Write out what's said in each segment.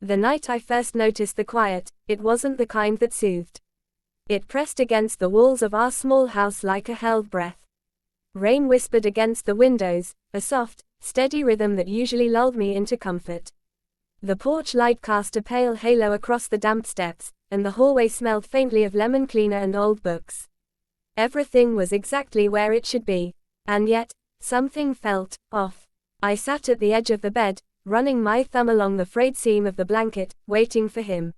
The night I first noticed the quiet, it wasn't the kind that soothed. It pressed against the walls of our small house like a held breath. Rain whispered against the windows, a soft, steady rhythm that usually lulled me into comfort. The porch light cast a pale halo across the damp steps, and the hallway smelled faintly of lemon cleaner and old books. Everything was exactly where it should be, and yet, something felt off. I sat at the edge of the bed, running my thumb along the frayed seam of the blanket, waiting for him.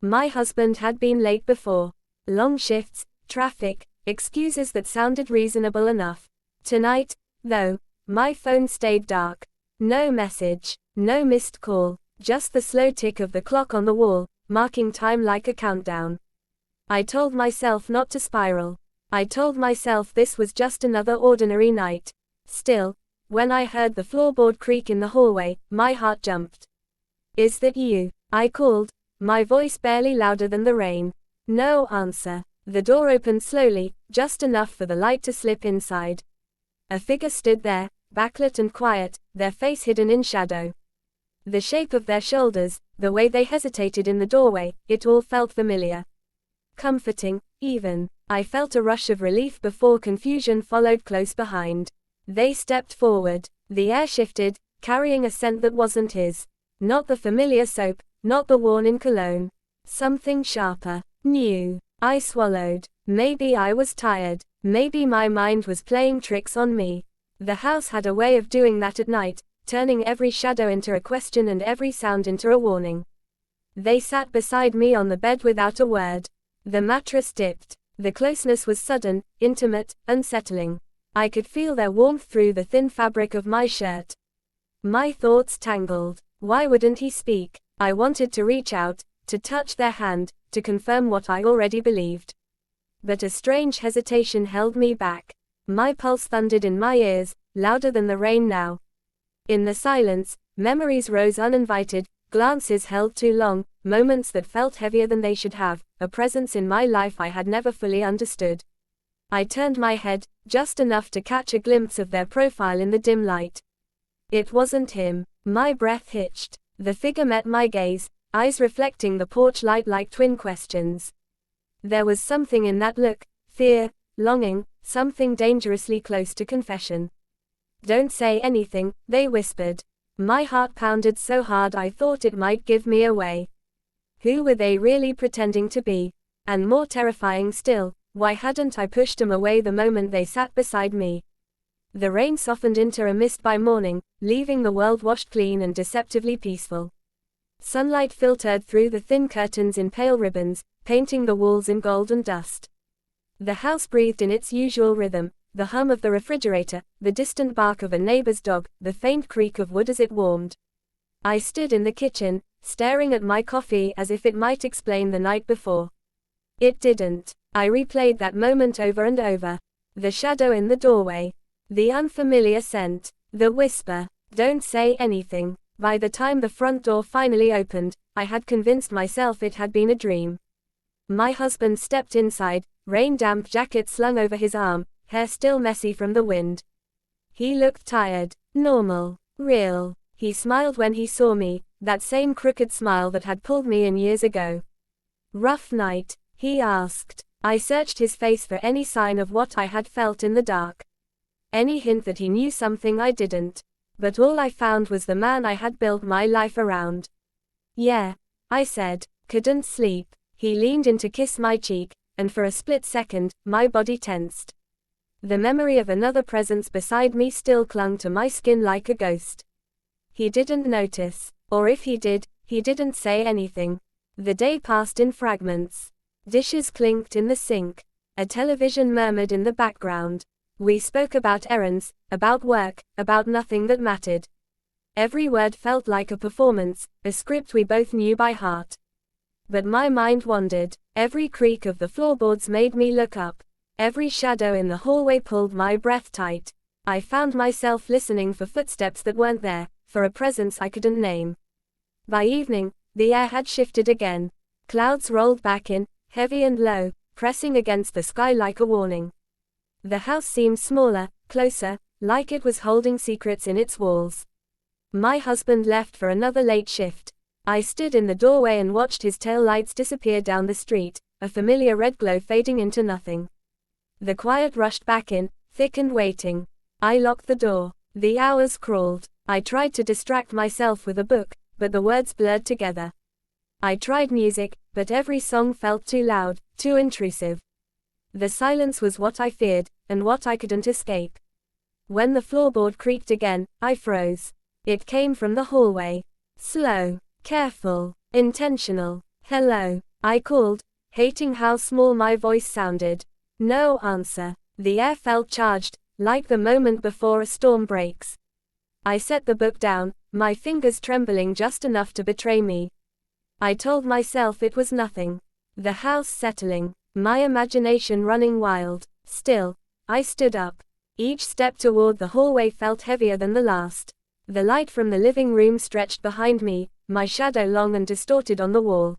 My husband had been late before. Long shifts, traffic, excuses that sounded reasonable enough. Tonight, though, my phone stayed dark. No message, no missed call, just the slow tick of the clock on the wall, marking time like a countdown. I told myself not to spiral. I told myself this was just another ordinary night. Still, when I heard the floorboard creak in the hallway, my heart jumped. "Is that you?" I called, my voice barely louder than the rain. No answer. The door opened slowly, just enough for the light to slip inside. A figure stood there, backlit and quiet, their face hidden in shadow. The shape of their shoulders, the way they hesitated in the doorway, it all felt familiar. Comforting, even. I felt a rush of relief before confusion followed close behind. They stepped forward. The air shifted, carrying a scent that wasn't his. Not the familiar soap, not the worn-in cologne. Something sharper, new. I swallowed. Maybe I was tired. Maybe my mind was playing tricks on me. The house had a way of doing that at night, turning every shadow into a question and every sound into a warning. They sat beside me on the bed without a word. The mattress dipped. The closeness was sudden, intimate, unsettling. I could feel their warmth through the thin fabric of my shirt. My thoughts tangled. Why wouldn't he speak? I wanted to reach out, to touch their hand, to confirm what I already believed. But a strange hesitation held me back. My pulse thundered in my ears, louder than the rain now. In the silence, memories rose uninvited, glances held too long, moments that felt heavier than they should have, a presence in my life I had never fully understood. I turned my head, just enough to catch a glimpse of their profile in the dim light. It wasn't him. My breath hitched. The figure met my gaze, eyes reflecting the porch light like twin questions. There was something in that look, fear, longing, something dangerously close to confession. "Don't say anything," they whispered. My heart pounded so hard I thought it might give me away. Who were they really pretending to be? And more terrifying still, why hadn't I pushed them away the moment they sat beside me? The rain softened into a mist by morning, leaving the world washed clean and deceptively peaceful. Sunlight filtered through the thin curtains in pale ribbons, painting the walls in gold and dust. The house breathed in its usual rhythm, the hum of the refrigerator, the distant bark of a neighbor's dog, the faint creak of wood as it warmed. I stood in the kitchen, staring at my coffee as if it might explain the night before. It didn't. I replayed that moment over and over. The shadow in the doorway. The unfamiliar scent. The whisper, "Don't say anything." By the time the front door finally opened, I had convinced myself it had been a dream. My husband stepped inside, rain-damp jacket slung over his arm, hair still messy from the wind. He looked tired, normal, real. He smiled when he saw me, that same crooked smile that had pulled me in years ago. "Rough night?" he asked. I searched his face for any sign of what I had felt in the dark. Any hint that he knew something I didn't. But all I found was the man I had built my life around. "Yeah," I said. "Couldn't sleep." He leaned in to kiss my cheek, and for a split second, my body tensed. The memory of another presence beside me still clung to my skin like a ghost. He didn't notice. Or if he did, he didn't say anything. The day passed in fragments. Dishes clinked in the sink. A television murmured in the background. We spoke about errands, about work, about nothing that mattered. Every word felt like a performance, a script we both knew by heart. But my mind wandered. Every creak of the floorboards made me look up. Every shadow in the hallway pulled my breath tight. I found myself listening for footsteps that weren't there, for a presence I couldn't name. By evening, the air had shifted again. Clouds rolled back in, heavy and low, pressing against the sky like a warning. The house seemed smaller, closer, like it was holding secrets in its walls. My husband left for another late shift. I stood in the doorway and watched his tail lights disappear down the street, a familiar red glow fading into nothing. The quiet rushed back in, thick and waiting. I locked the door. The hours crawled. I tried to distract myself with a book, but the words blurred together. I tried music, but every song felt too loud, too intrusive. The silence was what I feared, and what I couldn't escape. When the floorboard creaked again, I froze. It came from the hallway. Slow, careful, intentional. Hello, I called, hating how small my voice sounded. No answer. The air felt charged, like the moment before a storm breaks. I set the book down, my fingers trembling just enough to betray me. I told myself it was nothing. The house settling, my imagination running wild. Still, I stood up. Each step toward the hallway felt heavier than the last. The light from the living room stretched behind me, my shadow long and distorted on the wall.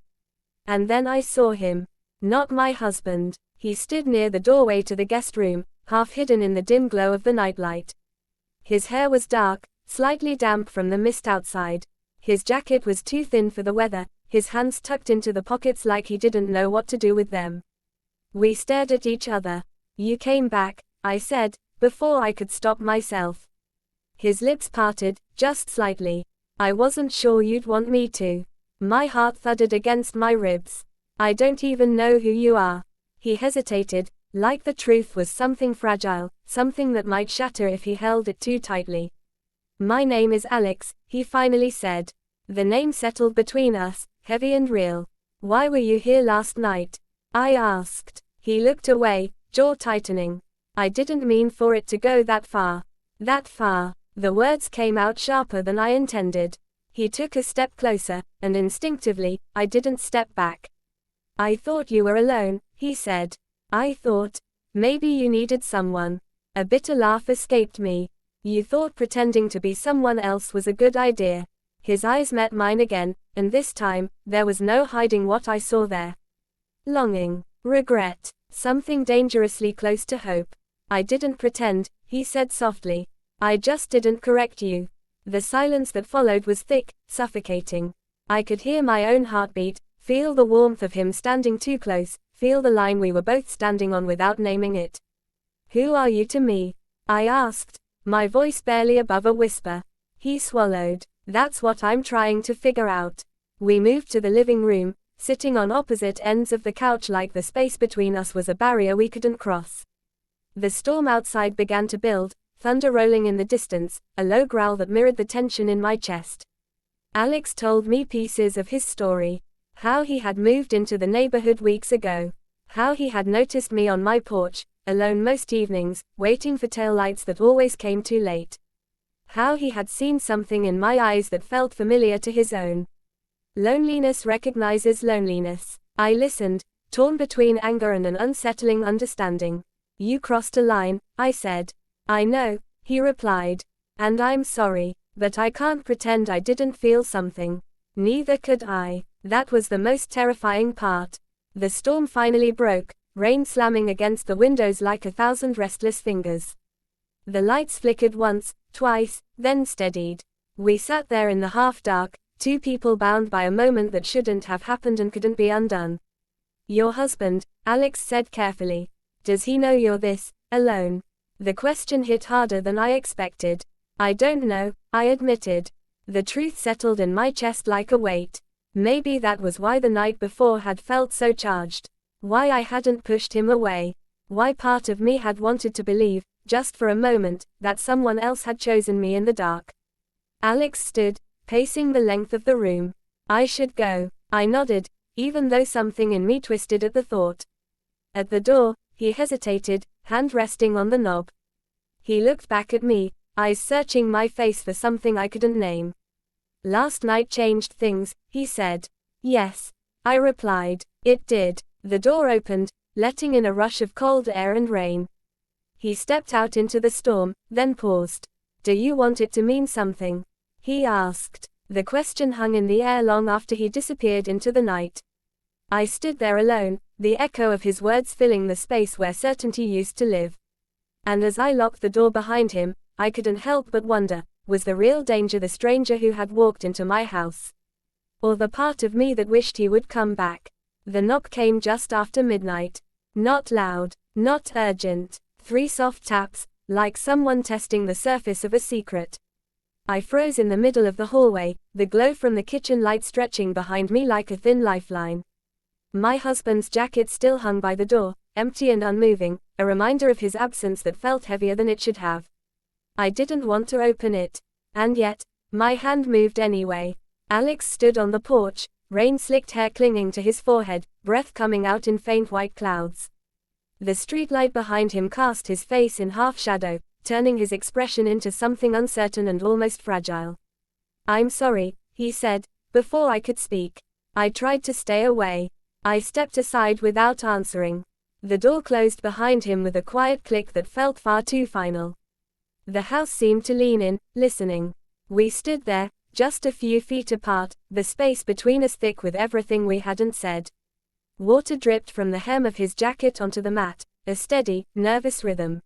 And then I saw him. Not my husband. He stood near the doorway to the guest room, half hidden in the dim glow of the nightlight. His hair was dark, slightly damp from the mist outside. His jacket was too thin for the weather, his hands tucked into the pockets like he didn't know what to do with them. We stared at each other. "You came back," I said, before I could stop myself. His lips parted, just slightly. "I wasn't sure you'd want me to." My heart thudded against my ribs. "I don't even know who you are." He hesitated, like the truth was something fragile, something that might shatter if he held it too tightly. "My name is Alex," he finally said. The name settled between us, heavy and real. "Why were you here last night?" I asked. He looked away, jaw tightening. "I didn't mean for it to go that far." That far. The words came out sharper than I intended. He took a step closer, and instinctively, I didn't step back. "I thought you were alone," he said. "I thought, maybe you needed someone." A bitter laugh escaped me. "You thought pretending to be someone else was a good idea." His eyes met mine again, and this time, there was no hiding what I saw there. Longing, regret, something dangerously close to hope. "I didn't pretend," he said softly. "I just didn't correct you." The silence that followed was thick, suffocating. I could hear my own heartbeat, feel the warmth of him standing too close, feel the line we were both standing on without naming it. "Who are you to me?" I asked, my voice barely above a whisper. He swallowed. "That's what I'm trying to figure out." We moved to the living room, sitting on opposite ends of the couch like the space between us was a barrier we couldn't cross. The storm outside began to build, thunder rolling in the distance, a low growl that mirrored the tension in my chest. Alex told me pieces of his story. How he had moved into the neighborhood weeks ago. How he had noticed me on my porch, alone most evenings, waiting for taillights that always came too late. How he had seen something in my eyes that felt familiar to his own. Loneliness recognizes loneliness. I listened, torn between anger and an unsettling understanding. "You crossed a line," I said. "I know," he replied. "And I'm sorry, but I can't pretend I didn't feel something." Neither could I. That was the most terrifying part. The storm finally broke, rain slamming against the windows like 1,000 restless fingers. The lights flickered once, twice, then steadied. We sat there in the half-dark, two people bound by a moment that shouldn't have happened and couldn't be undone. "Your husband," Alex said carefully. "Does he know you're this, alone?" The question hit harder than I expected. "I don't know," I admitted. The truth settled in my chest like a weight. Maybe that was why the night before had felt so charged. Why I hadn't pushed him away. Why part of me had wanted to believe, just for a moment, that someone else had chosen me in the dark. Alex stood, pacing the length of the room. "I should go." I nodded, even though something in me twisted at the thought. At the door, he hesitated, hand resting on the knob. He looked back at me, eyes searching my face for something I couldn't name. "Last night changed things," he said. "Yes," I replied. "It did." The door opened, letting in a rush of cold air and rain. He stepped out into the storm, then paused. "Do you want it to mean something?" he asked. The question hung in the air long after he disappeared into the night. I stood there alone, the echo of his words filling the space where certainty used to live. And as I locked the door behind him, I couldn't help but wonder, was the real danger the stranger who had walked into my house? Or the part of me that wished he would come back? The knock came just after midnight. Not loud, not urgent. 3 soft taps, like someone testing the surface of a secret. I froze in the middle of the hallway, the glow from the kitchen light stretching behind me like a thin lifeline. My husband's jacket still hung by the door, empty and unmoving, a reminder of his absence that felt heavier than it should have. I didn't want to open it. And yet, my hand moved anyway. Alex stood on the porch, rain-slicked hair clinging to his forehead, breath coming out in faint white clouds. The streetlight behind him cast his face in half-shadow, turning his expression into something uncertain and almost fragile. "I'm sorry," he said, before I could speak. I tried to stay away. I stepped aside without answering. The door closed behind him with a quiet click that felt far too final. The house seemed to lean in, listening. We stood there, just a few feet apart, the space between us thick with everything we hadn't said. Water dripped from the hem of his jacket onto the mat, a steady, nervous rhythm.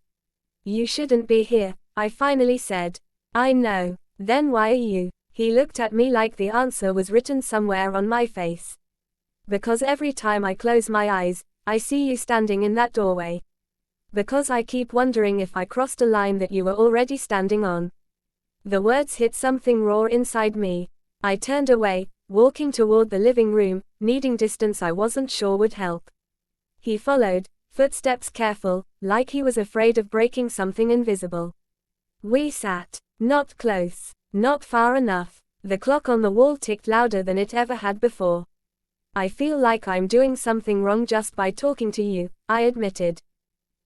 "You shouldn't be here," I finally said. "I know. Then why are you?" He looked at me like the answer was written somewhere on my face. "Because every time I close my eyes, I see you standing in that doorway. Because I keep wondering if I crossed a line that you were already standing on." The words hit something raw inside me. I turned away, walking toward the living room, needing distance I wasn't sure would help. He followed, footsteps careful, like he was afraid of breaking something invisible. We sat. Not close. Not far enough. The clock on the wall ticked louder than it ever had before. "I feel like I'm doing something wrong just by talking to you," I admitted.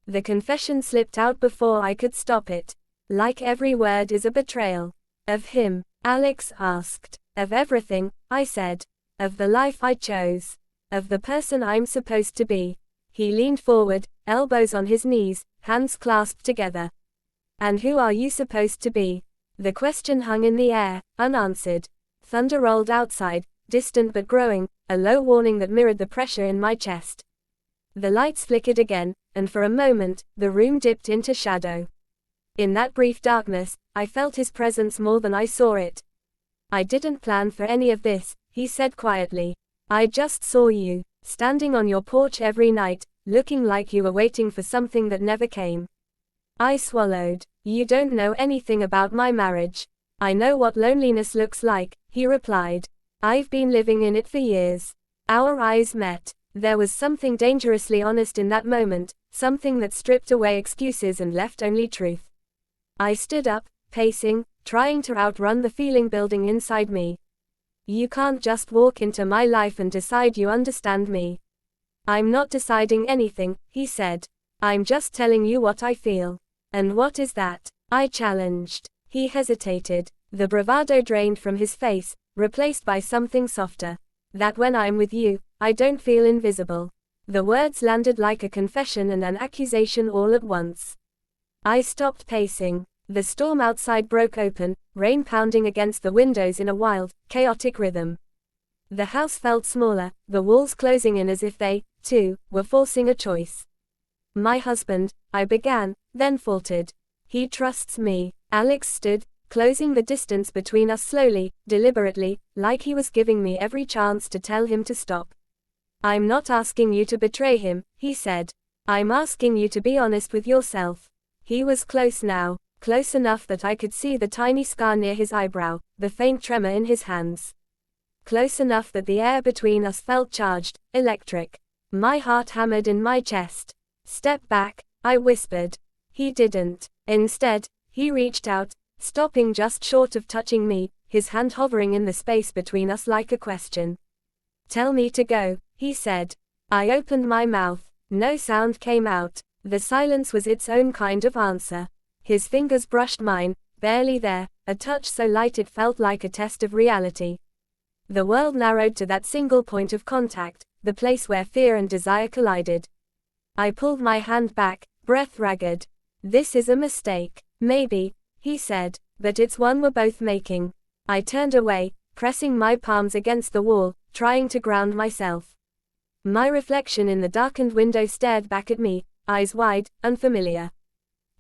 The confession slipped out before I could stop it. "Like every word is a betrayal." "Of him?" Alex asked. "Of everything," I said. "Of the life I chose. Of the person I'm supposed to be." He leaned forward, elbows on his knees, hands clasped together. "And who are you supposed to be?" The question hung in the air, unanswered. Thunder rolled outside, distant but growing, a low warning that mirrored the pressure in my chest. The lights flickered again, and for a moment, the room dipped into shadow. In that brief darkness, I felt his presence more than I saw it. "I didn't plan for any of this," he said quietly. "I just saw you, standing on your porch every night, looking like you were waiting for something that never came." I swallowed. "You don't know anything about my marriage." "I know what loneliness looks like," he replied. "I've been living in it for years." Our eyes met. There was something dangerously honest in that moment, something that stripped away excuses and left only truth. I stood up, pacing, trying to outrun the feeling building inside me. "You can't just walk into my life and decide you understand me." "I'm not deciding anything," he said. "I'm just telling you what I feel." "And what is that?" I challenged. He hesitated. The bravado drained from his face, replaced by something softer. "That when I'm with you, I don't feel invisible." The words landed like a confession and an accusation all at once. I stopped pacing. The storm outside broke open, rain pounding against the windows in a wild, chaotic rhythm. The house felt smaller, the walls closing in as if they, too, were forcing a choice. "My husband," I began, then faltered. "He trusts me." Alex stood, closing the distance between us slowly, deliberately, like he was giving me every chance to tell him to stop. "I'm not asking you to betray him," he said. "I'm asking you to be honest with yourself." He was close now, close enough that I could see the tiny scar near his eyebrow, the faint tremor in his hands. Close enough that the air between us felt charged, electric. My heart hammered in my chest. "Step back," I whispered. He didn't. Instead, he reached out, stopping just short of touching me, his hand hovering in the space between us like a question. "Tell me to go," he said. I opened my mouth. No sound came out. The silence was its own kind of answer. His fingers brushed mine, barely there, a touch so light it felt like a test of reality. The world narrowed to that single point of contact, the place where fear and desire collided. I pulled my hand back, breath ragged. "This is a mistake." "Maybe," he said, "but it's one we're both making." I turned away, pressing my palms against the wall, trying to ground myself. My reflection in the darkened window stared back at me, eyes wide, unfamiliar.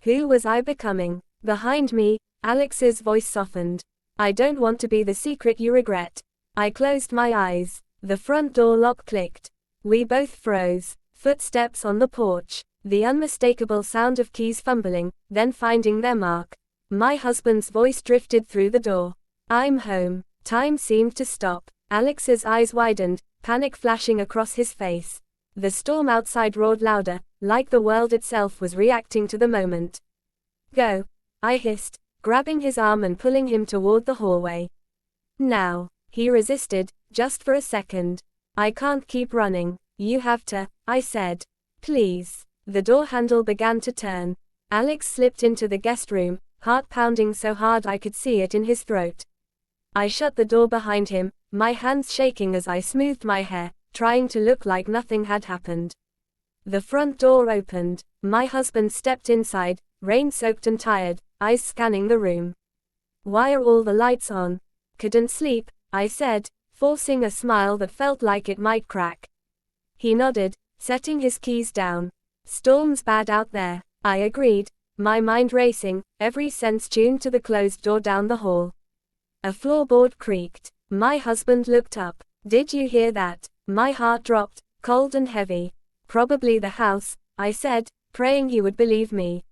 Who was I becoming? Behind me, Alex's voice softened. "I don't want to be the secret you regret." I closed my eyes. The front door lock clicked. We both froze. Footsteps on the porch. The unmistakable sound of keys fumbling, then finding their mark. My husband's voice drifted through the door. I'm home. Time seemed to stop. Alex's eyes widened, panic flashing across his face. The storm outside roared louder, like the world itself was reacting to the moment. Go, I hissed, grabbing his arm and pulling him toward the hallway. Now, he resisted, just for a second. I can't keep running. You have to, I said. Please. The door handle began to turn. Alex slipped into the guest room, heart pounding so hard I could see it in his throat. I shut the door behind him, my hands shaking as I smoothed my hair, trying to look like nothing had happened. The front door opened. My husband stepped inside, rain-soaked and tired, eyes scanning the room. Why are all the lights on? Couldn't sleep, I said, forcing a smile that felt like it might crack. He nodded, setting his keys down. Storm's bad out there, I agreed, my mind racing, every sense tuned to the closed door down the hall. A floorboard creaked. My husband looked up. Did you hear that? My heart dropped, cold and heavy. Probably the house, I said, praying he would believe me.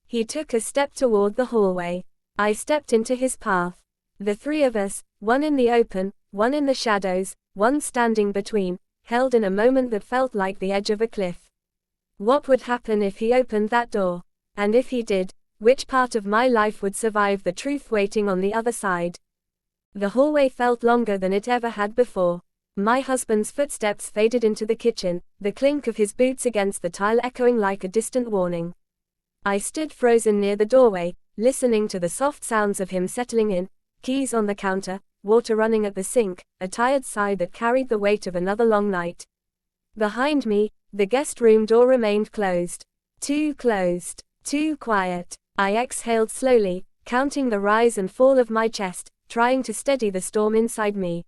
He took a step toward the hallway. I stepped into his path. The three of us, one in the open, one in the shadows, one standing between, held in a moment that felt like the edge of a cliff. What would happen if he opened that door? And if he did, which part of my life would survive the truth waiting on the other side? The hallway felt longer than it ever had before. My husband's footsteps faded into the kitchen, the clink of his boots against the tile echoing like a distant warning. I stood frozen near the doorway, listening to the soft sounds of him settling in, keys on the counter, water running at the sink, a tired sigh that carried the weight of another long night. Behind me, the guest room door remained closed. Too closed. Too quiet. I exhaled slowly, counting the rise and fall of my chest, trying to steady the storm inside me.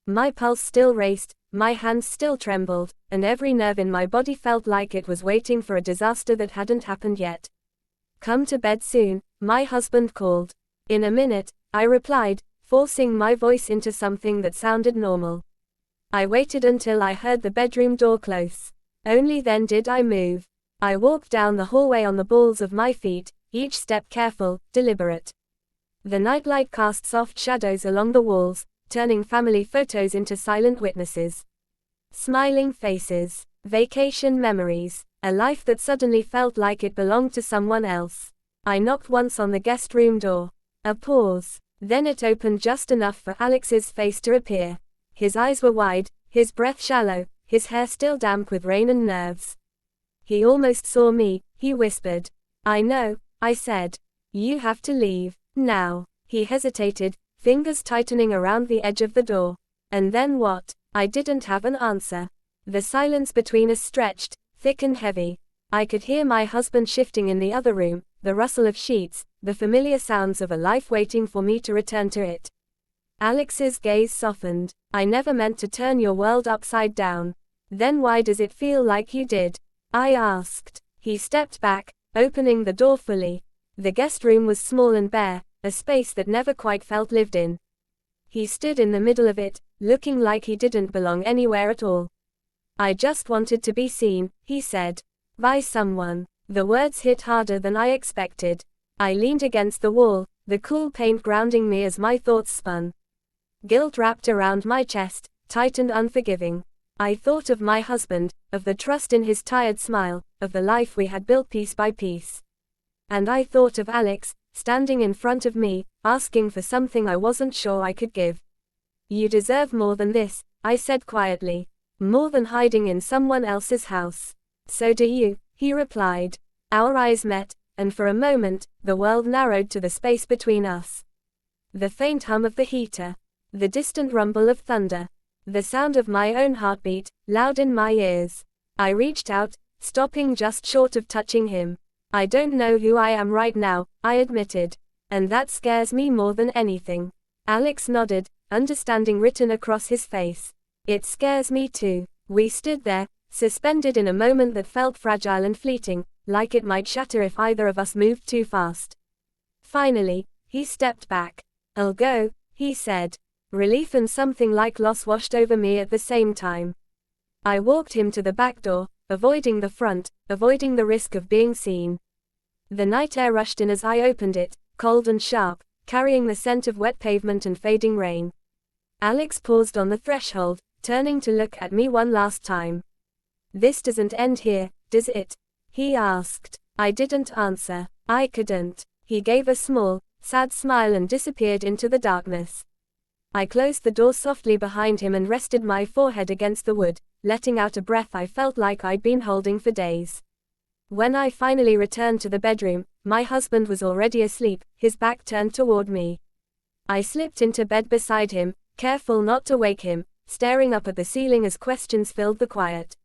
My pulse still raced, my hands still trembled, and every nerve in my body felt like it was waiting for a disaster that hadn't happened yet. Come to bed soon, my husband called. In a minute, I replied, forcing my voice into something that sounded normal. I waited until I heard the bedroom door close. Only then did I move. I walked down the hallway on the balls of my feet, each step careful, deliberate. The nightlight cast soft shadows along the walls, turning family photos into silent witnesses. Smiling faces, vacation memories, a life that suddenly felt like it belonged to someone else. I knocked once on the guest room door. A pause. Then it opened just enough for Alex's face to appear. His eyes were wide, his breath shallow, his hair still damp with rain and nerves. He almost saw me, he whispered. I know, I said. You have to leave, now. He hesitated, fingers tightening around the edge of the door. And then what? I didn't have an answer. The silence between us stretched, thick and heavy. I could hear my husband shifting in the other room, the rustle of sheets, the familiar sounds of a life waiting for me to return to it. Alex's gaze softened. I never meant to turn your world upside down. Then why does it feel like you did? I asked. He stepped back, opening the door fully. The guest room was small and bare, a space that never quite felt lived in. He stood in the middle of it, looking like he didn't belong anywhere at all. I just wanted to be seen, he said. By someone. The words hit harder than I expected. I leaned against the wall, the cool paint grounding me as my thoughts spun. Guilt wrapped around my chest, tight and unforgiving. I thought of my husband, of the trust in his tired smile, of the life we had built piece by piece. And I thought of Alex, standing in front of me, asking for something I wasn't sure I could give. You deserve more than this, I said quietly. More than hiding in someone else's house. So do you, he replied. Our eyes met, and for a moment, the world narrowed to the space between us. The faint hum of the heater. The distant rumble of thunder. The sound of my own heartbeat, loud in my ears. I reached out, stopping just short of touching him. I don't know who I am right now, I admitted. And that scares me more than anything. Alex nodded, understanding written across his face. It scares me too. We stood there, suspended in a moment that felt fragile and fleeting, like it might shatter if either of us moved too fast. Finally, he stepped back. I'll go, he said. Relief and something like loss washed over me at the same time. I walked him to the back door, avoiding the front, avoiding the risk of being seen. The night air rushed in as I opened it, cold and sharp, carrying the scent of wet pavement and fading rain. Alex paused on the threshold, turning to look at me one last time. "This doesn't end here, does it?" he asked. I didn't answer. I couldn't. He gave a small, sad smile and disappeared into the darkness. I closed the door softly behind him and rested my forehead against the wood, letting out a breath I felt like I'd been holding for days. When I finally returned to the bedroom, my husband was already asleep, his back turned toward me. I slipped into bed beside him, careful not to wake him, staring up at the ceiling as questions filled the quiet.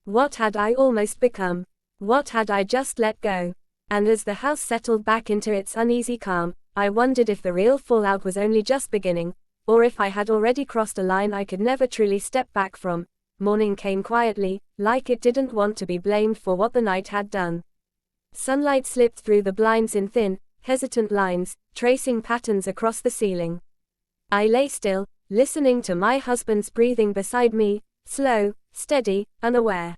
What had I almost become? What had I just let go? And as the house settled back into its uneasy calm, I wondered if the real fallout was only just beginning, or if I had already crossed a line I could never truly step back from. Morning came quietly, like it didn't want to be blamed for what the night had done. Sunlight slipped through the blinds in thin, hesitant lines, tracing patterns across the ceiling. I lay still, listening to my husband's breathing beside me, slow, steady, unaware.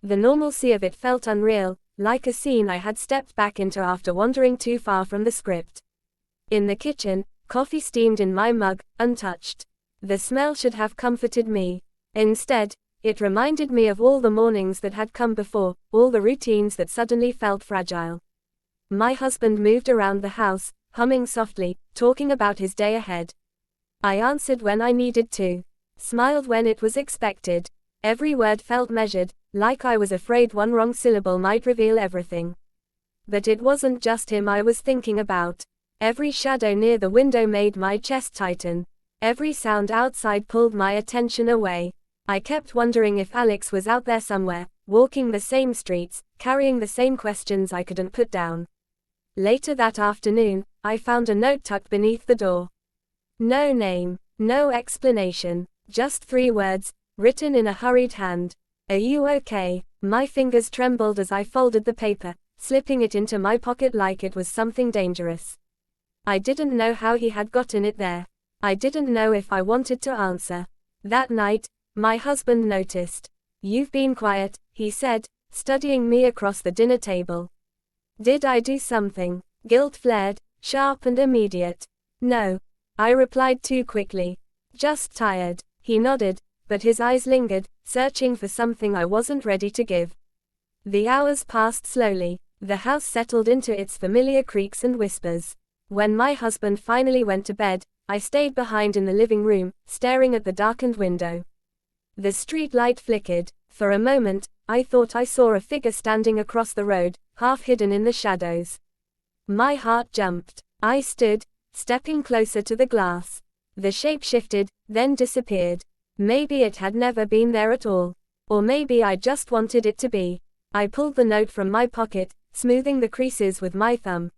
The normalcy of it felt unreal, like a scene I had stepped back into after wandering too far from the script. In the kitchen, coffee steamed in my mug, untouched. The smell should have comforted me. Instead, it reminded me of all the mornings that had come before, all the routines that suddenly felt fragile. My husband moved around the house, humming softly, talking about his day ahead. I answered when I needed to, smiled when it was expected. Every word felt measured, like I was afraid one wrong syllable might reveal everything. But it wasn't just him I was thinking about. Every shadow near the window made my chest tighten. Every sound outside pulled my attention away. I kept wondering if Alex was out there somewhere, walking the same streets, carrying the same questions I couldn't put down. Later that afternoon, I found a note tucked beneath the door. No name, no explanation, just 3 words, written in a hurried hand. "Are you okay?" My fingers trembled as I folded the paper, slipping it into my pocket like it was something dangerous. I didn't know how he had gotten it there. I didn't know if I wanted to answer. That night, my husband noticed. "You've been quiet," he said, studying me across the dinner table. Did I do something? Guilt flared, sharp and immediate. "No," I replied too quickly. "Just tired." He nodded, but his eyes lingered, searching for something I wasn't ready to give. The hours passed slowly. The house settled into its familiar creaks and whispers. When my husband finally went to bed, I stayed behind in the living room, staring at the darkened window. The street light flickered. For a moment, I thought I saw a figure standing across the road, half hidden in the shadows. My heart jumped. I stood, stepping closer to the glass. The shape shifted, then disappeared. Maybe it had never been there at all. Or maybe I just wanted it to be. I pulled the note from my pocket, smoothing the creases with my thumb.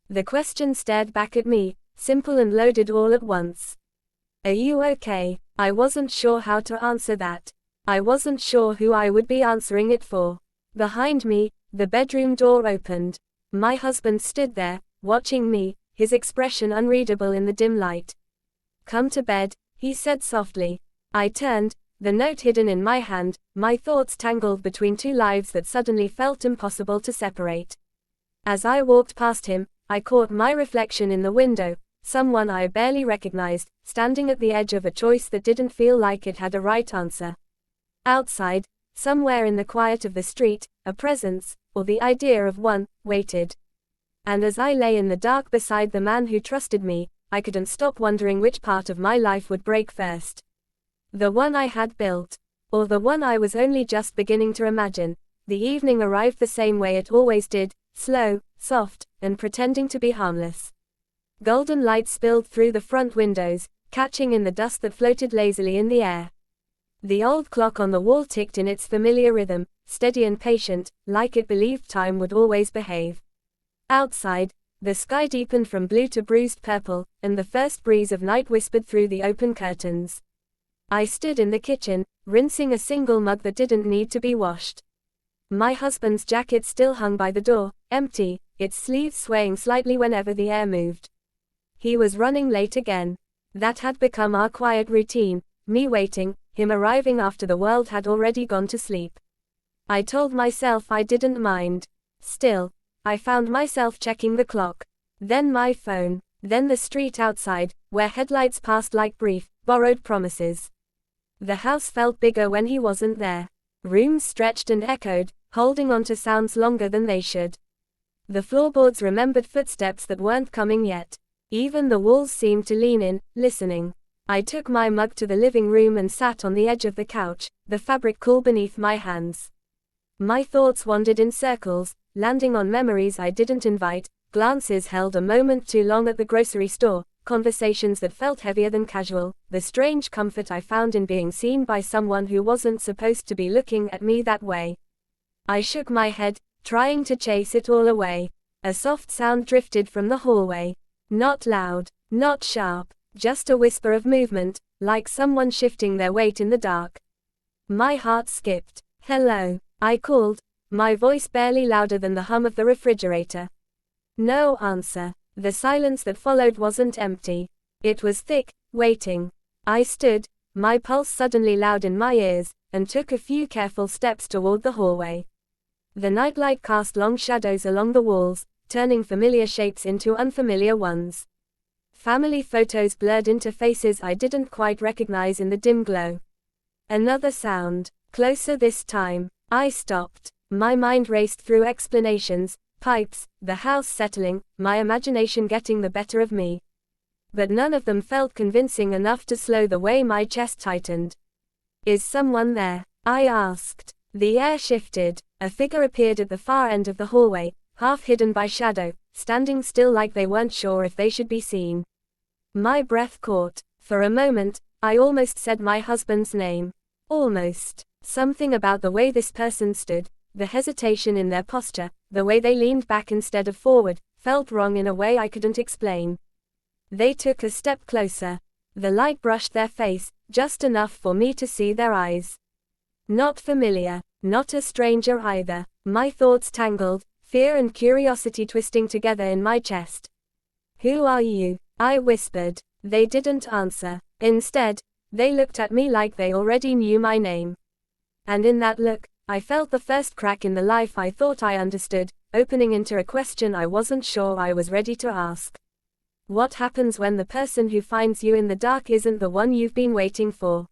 The question stared back at me, simple and loaded all at once. "Are you okay?" I wasn't sure how to answer that. I wasn't sure who I would be answering it for. Behind me, the bedroom door opened. My husband stood there, watching me, his expression unreadable in the dim light. "Come to bed," he said softly. I turned, the note hidden in my hand, my thoughts tangled between 2 lives that suddenly felt impossible to separate. As I walked past him, I caught my reflection in the window, someone I barely recognized, standing at the edge of a choice that didn't feel like it had a right answer. Outside, somewhere in the quiet of the street, a presence, or the idea of one, waited. And as I lay in the dark beside the man who trusted me, I couldn't stop wondering which part of my life would break first. The one I had built, or the one I was only just beginning to imagine. The evening arrived the same way it always did, slow, soft, and pretending to be harmless. Golden light spilled through the front windows, catching in the dust that floated lazily in the air. The old clock on the wall ticked in its familiar rhythm, steady and patient, like it believed time would always behave. Outside, the sky deepened from blue to bruised purple, and the first breeze of night whispered through the open curtains. I stood in the kitchen, rinsing a single mug that didn't need to be washed. My husband's jacket still hung by the door, empty, its sleeves swaying slightly whenever the air moved. He was running late again. That had become our quiet routine, me waiting, him arriving after the world had already gone to sleep. I told myself I didn't mind. Still, I found myself checking the clock, then my phone, then the street outside, where headlights passed like brief, borrowed promises. The house felt bigger when he wasn't there. Rooms stretched and echoed, holding on to sounds longer than they should. The floorboards remembered footsteps that weren't coming yet. Even the walls seemed to lean in, listening. I took my mug to the living room and sat on the edge of the couch, the fabric cool beneath my hands. My thoughts wandered in circles, landing on memories I didn't invite, glances held a moment too long at the grocery store, conversations that felt heavier than casual, the strange comfort I found in being seen by someone who wasn't supposed to be looking at me that way. I shook my head, trying to chase it all away. A soft sound drifted from the hallway. Not loud, not sharp, just a whisper of movement, like someone shifting their weight in the dark. My heart skipped. "Hello," I called, my voice barely louder than the hum of the refrigerator. No answer. The silence that followed wasn't empty. It was thick, waiting. I stood, my pulse suddenly loud in my ears, and took a few careful steps toward the hallway. The nightlight cast long shadows along the walls, turning familiar shapes into unfamiliar ones. Family photos blurred into faces I didn't quite recognize in the dim glow. Another sound, closer this time. I stopped. My mind raced through explanations, pipes, the house settling, my imagination getting the better of me. But none of them felt convincing enough to slow the way my chest tightened. "Is someone there?" I asked. The air shifted. A figure appeared at the far end of the hallway, half hidden by shadow, standing still like they weren't sure if they should be seen. My breath caught. For a moment, I almost said my husband's name. Almost. Something about the way this person stood, the hesitation in their posture, the way they leaned back instead of forward, felt wrong in a way I couldn't explain. They took a step closer. The light brushed their face, just enough for me to see their eyes. Not familiar, not a stranger either. My thoughts tangled, fear and curiosity twisting together in my chest. "Who are you?" I whispered. They didn't answer. Instead, they looked at me like they already knew my name. And in that look, I felt the first crack in the life I thought I understood, opening into a question I wasn't sure I was ready to ask. What happens when the person who finds you in the dark isn't the one you've been waiting for?